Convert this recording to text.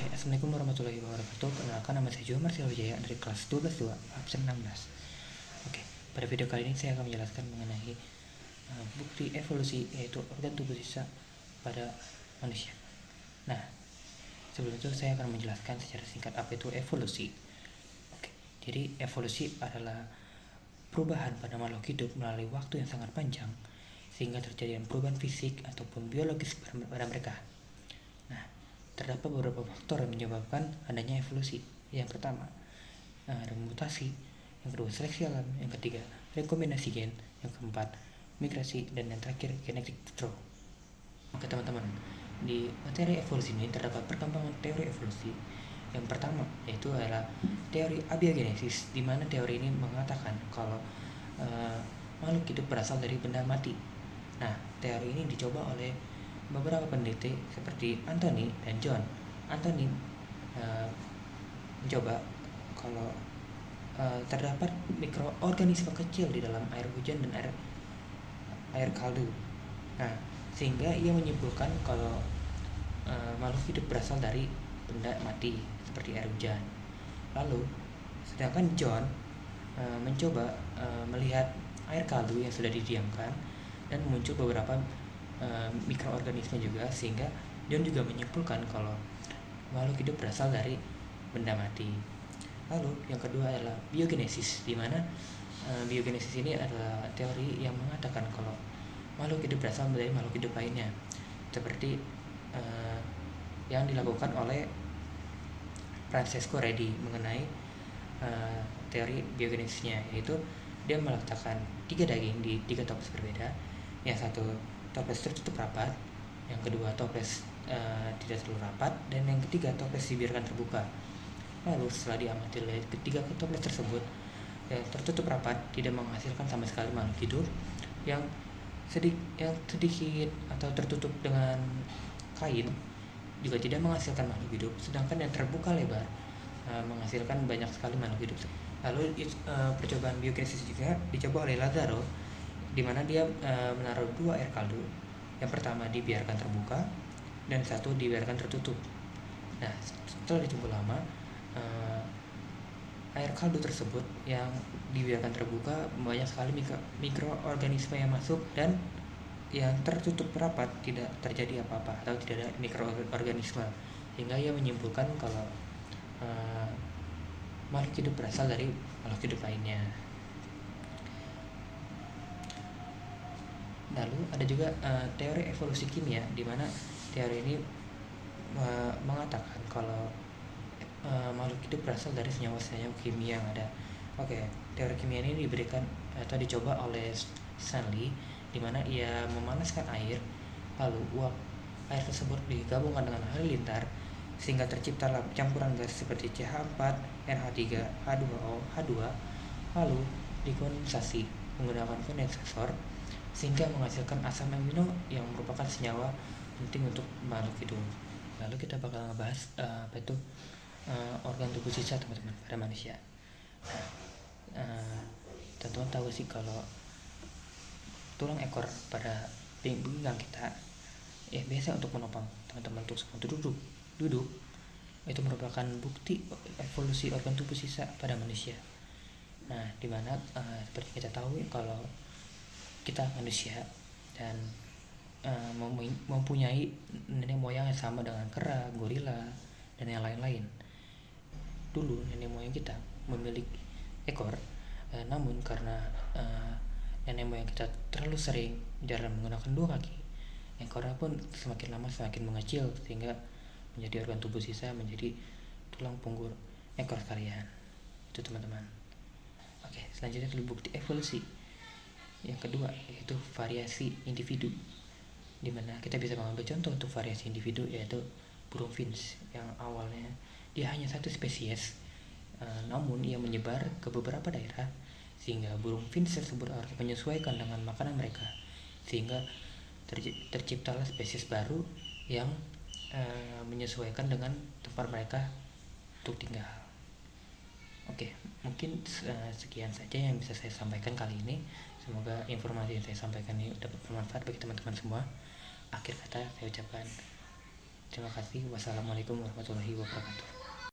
Oke, Assalamualaikum warahmatullahi wabarakatuh. Perkenalkan, nama saya Juan Marcel Wijaya dari kelas 12-2 absen 16. Oke, pada video kali ini saya akan menjelaskan mengenai bukti evolusi, yaitu organ tubuh sisa pada manusia. Nah, sebelum itu saya akan menjelaskan secara singkat apa itu evolusi. Oke, jadi evolusi adalah perubahan pada makhluk hidup melalui waktu yang sangat panjang sehingga terjadi perubahan fisik ataupun biologis pada mereka. Nah, terdapat beberapa faktor yang menyebabkan adanya evolusi. Yang pertama, ada mutasi. Yang kedua, seleksi alam. Yang ketiga, rekombinasi gen. Yang keempat, migrasi. Dan yang terakhir, genetic draw. Oke teman-teman, di materi evolusi ini terdapat perkembangan teori evolusi. Yang pertama yaitu adalah teori abiogenesis, di mana teori ini mengatakan kalau makhluk hidup berasal dari benda mati. Nah, teori ini dicoba oleh beberapa peneliti seperti Anthony dan John. Anthony mencoba kalau terdapat mikroorganisme kecil di dalam air hujan dan air kaldu. Nah, sehingga ia menyimpulkan kalau makhluk hidup berasal dari benda mati seperti air hujan. Lalu, sedangkan John mencoba melihat air kaldu yang sudah didiamkan dan muncul beberapa mikroorganisme juga, sehingga John juga menyimpulkan kalau makhluk hidup berasal dari benda mati. Lalu yang kedua adalah biogenesis, di mana biogenesis ini adalah teori yang mengatakan kalau makhluk hidup berasal dari makhluk hidup lainnya, seperti yang dilakukan oleh Francesco Redi mengenai teori biogenesisnya, yaitu dia meletakkan 3 daging di 3 toples berbeda. Yang satu toples tertutup rapat, yang kedua toples tidak terlalu rapat, dan yang ketiga toples dibiarkan terbuka. Lalu setelah diamati oleh ketiga toples tersebut, yang tertutup rapat tidak menghasilkan sama sekali makhluk hidup, yang sedikit atau tertutup dengan kain juga tidak menghasilkan makhluk hidup, sedangkan yang terbuka lebar menghasilkan banyak sekali makhluk hidup. Lalu percobaan biogenesis juga dicoba oleh Lazzaro, di mana dia menaruh 2 air kaldu. Yang pertama dibiarkan terbuka dan satu dibiarkan tertutup. Nah, setelah ditunggu lama, air kaldu tersebut yang dibiarkan terbuka banyak sekali mikroorganisme yang masuk, dan yang tertutup rapat tidak terjadi apa-apa atau tidak ada mikroorganisme, sehingga ia menyimpulkan kalau makhluk hidup berasal dari makhluk hidup lainnya. Lalu ada juga teori evolusi kimia, di mana teori ini mengatakan kalau makhluk hidup berasal dari senyawa-senyawa kimia yang ada. Oke, teori kimia ini diberikan atau dicoba oleh Stanley, di mana ia memanaskan air, lalu uap air tersebut digabungkan dengan halilintar sehingga terciptalah campuran gas seperti CH4, NH3, H2O, H2, lalu dikondensasi menggunakan kondensator sehingga menghasilkan asam amino yang merupakan senyawa penting untuk makhluk hidup. Lalu kita bakal ngebahas apa itu organ tubuh sisa teman-teman pada manusia. Teman-teman tahu sih kalau tulang ekor pada pinggang kita biasa untuk menopang teman-teman untuk duduk itu merupakan bukti evolusi organ tubuh sisa pada manusia. Nah, dimana seperti kita tahu kalau kita manusia dan mempunyai nenek moyang yang sama dengan kera, gorila, dan yang lain-lain. Dulu nenek moyang kita memiliki ekor, namun karena nenek moyang kita terlalu sering jarang menggunakan 2 kaki, ekornya pun semakin lama semakin mengecil sehingga menjadi organ tubuh sisa menjadi tulang punggur ekor sekalian. Itu teman-teman. Oke, selanjutnya adalah bukti evolusi. Yang kedua yaitu variasi individu, dimana kita bisa mengambil contoh untuk variasi individu, yaitu burung finch yang awalnya dia hanya satu spesies, namun ia menyebar ke beberapa daerah sehingga burung finch tersebut harus menyesuaikan dengan makanan mereka, sehingga terciptalah spesies baru yang menyesuaikan dengan tempat mereka untuk tinggal. Oke, mungkin sekian saja yang bisa saya sampaikan kali ini. Semoga informasi yang saya sampaikan ini dapat bermanfaat bagi teman-teman semua. Akhir kata saya ucapkan Terima kasih. Wassalamualaikum warahmatullahi wabarakatuh.